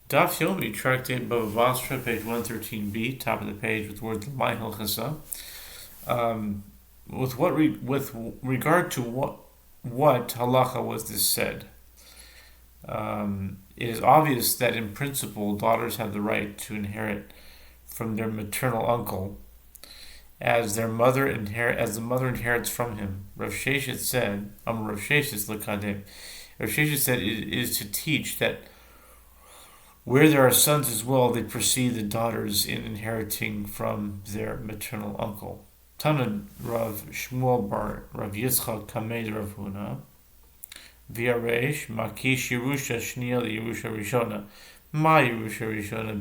Daf Yomi, Tractate Bava Batra, page 113b, top of the page with words L'may Hilchasa. With regard to what halacha was this said? It is obvious that in principle daughters have the right to inherit from their maternal uncle, as the mother inherits from him. Rav Sheshet said, Rav Sheshet l'kadem. Rav Sheshet said it is to teach that where there are sons as well, they precede the daughters in inheriting from their maternal uncle. Tana Rav Shmuel bar Rav Yitzchak Kamed Rav Huna V'yaresh Makish Yerusha Shniel Yerusha Rishona Ma Yerusha Rishona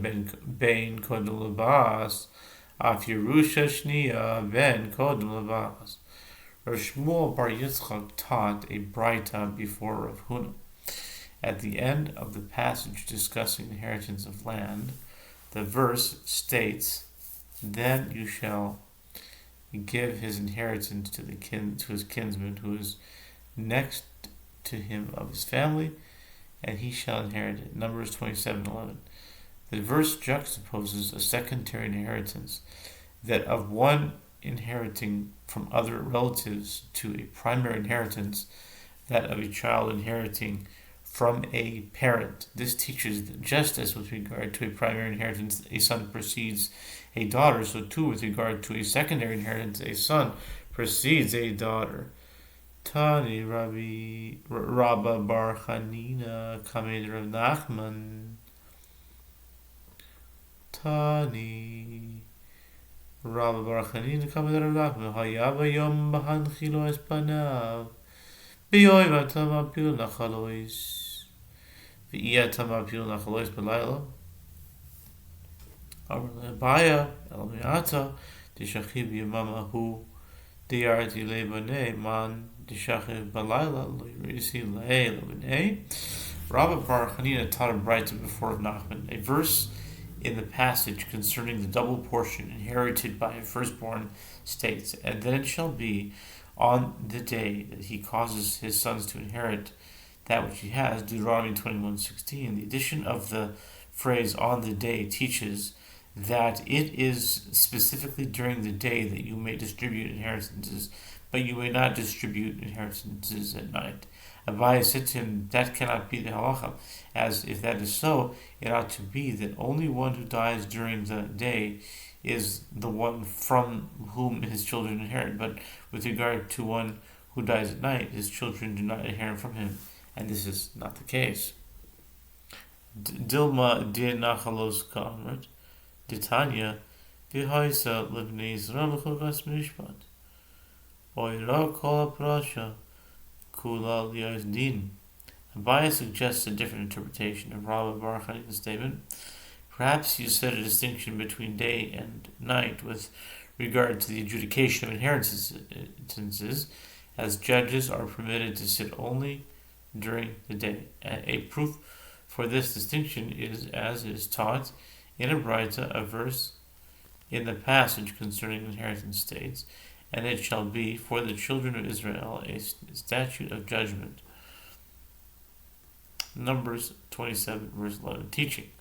Ben Kodem Labas Af Yerusha Shnia Ben Kodem Labas. Rav Shmuel bar Yitzchak taught a Braita before Rav Huna. At the end of the passage discussing inheritance of land, the verse states, "Then you shall give his inheritance to his kinsman who is next to him of his family, and he shall inherit it." Numbers 27:11. The verse juxtaposes a secondary inheritance, that of one inheriting from other relatives, to a primary inheritance, that of a child inheriting from a parent. This teaches that just as with regard to a primary inheritance a son precedes a daughter, so too with regard to a secondary inheritance a son precedes a daughter. Tani Rabba bar Chanina Kamed Rav Nachman. Tani Rabba bar Chanina Kamed Rav Nachman. Hayaba Yom Bahanchilo Espanav. B'yoy v'atam apil nachalois. V'iyatam apil nachalois b'layla. Amar le'abaya el mi'ata d'shachiv yamama hu diyarti le'banei man d'shachiv b'layla l'yirisi le'banei. Rabbi bar Chanina taught a Braita before Nachman, a verse in the passage concerning the double portion inherited by a firstborn states, "And then it shall be on the day that he causes his sons to inherit that which he has," Deuteronomy 21:16. The addition of the phrase "on the day" teaches that it is specifically during the day that you may distribute inheritances, but you may not distribute inheritances at night. Abaye said to him, "That cannot be the halacha, as if that is so, it ought to be that only one who dies during the day is the one from whom his children inherit, but with regard to one who dies at night, his children do not inherit from him," and this is not the case. Dilma de nachalos kamrat, Titania v'haisa livnei Yisrael l'chukas mishpat, oira kol prasha kula liyos din. Abaye suggests a different interpretation of Rabbi bar Chanina's statement. Perhaps you set a distinction between day and night with regard to the adjudication of inheritances, as judges are permitted to sit only during the day. A proof for this distinction is, as is taught in a Braita, a verse in the passage concerning inheritance states, "And it shall be for the children of Israel a statute of judgment." Numbers 27 verse 11, teaching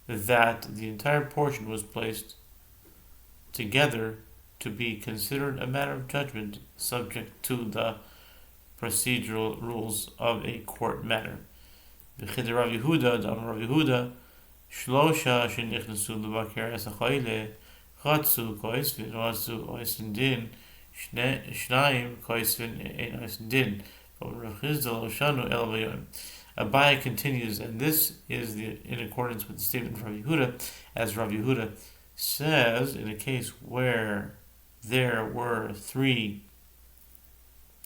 that the entire portion was placed together to be considered a matter of judgment, subject to the procedural rules of a court matter. V'chid Rav Yehuda, Dam Rav Yehuda, Shlosha shenichnasu l'bakir esachayile, chatzu koisvin, rasu oisin din, shnayim koisvin ein oisin din, Rav Chizdal oshanu el vayon. Abaye continues, and this is in accordance with the statement of Rav Yehuda, as Rav Yehuda says, in a case where there were 3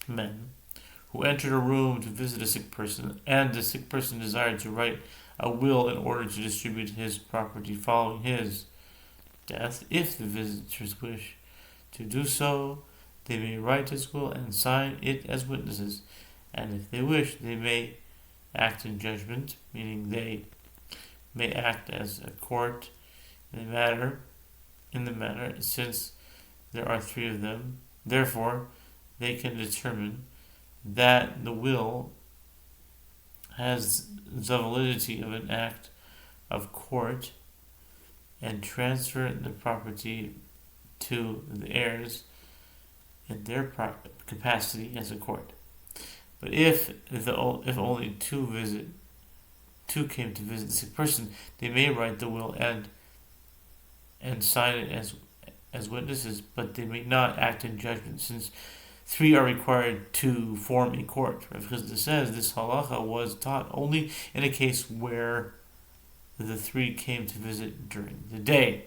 men who entered a room to visit a sick person, and the sick person desired to write a will in order to distribute his property following his death. If the visitors wish to do so, they may write his will and sign it as witnesses, and if they wish, they may act in judgment, meaning they may act as a court in the matter, since there are 3 of them. Therefore, they can determine that the will has the validity of an act of court and transfer the property to the heirs in their capacity as a court. But if only two came to visit the sick person, they may write the will and sign it as witnesses, but they may not act in judgment, since three are required to form a court. Rav Chisda says this halacha was taught only in a case where the three came to visit during the day.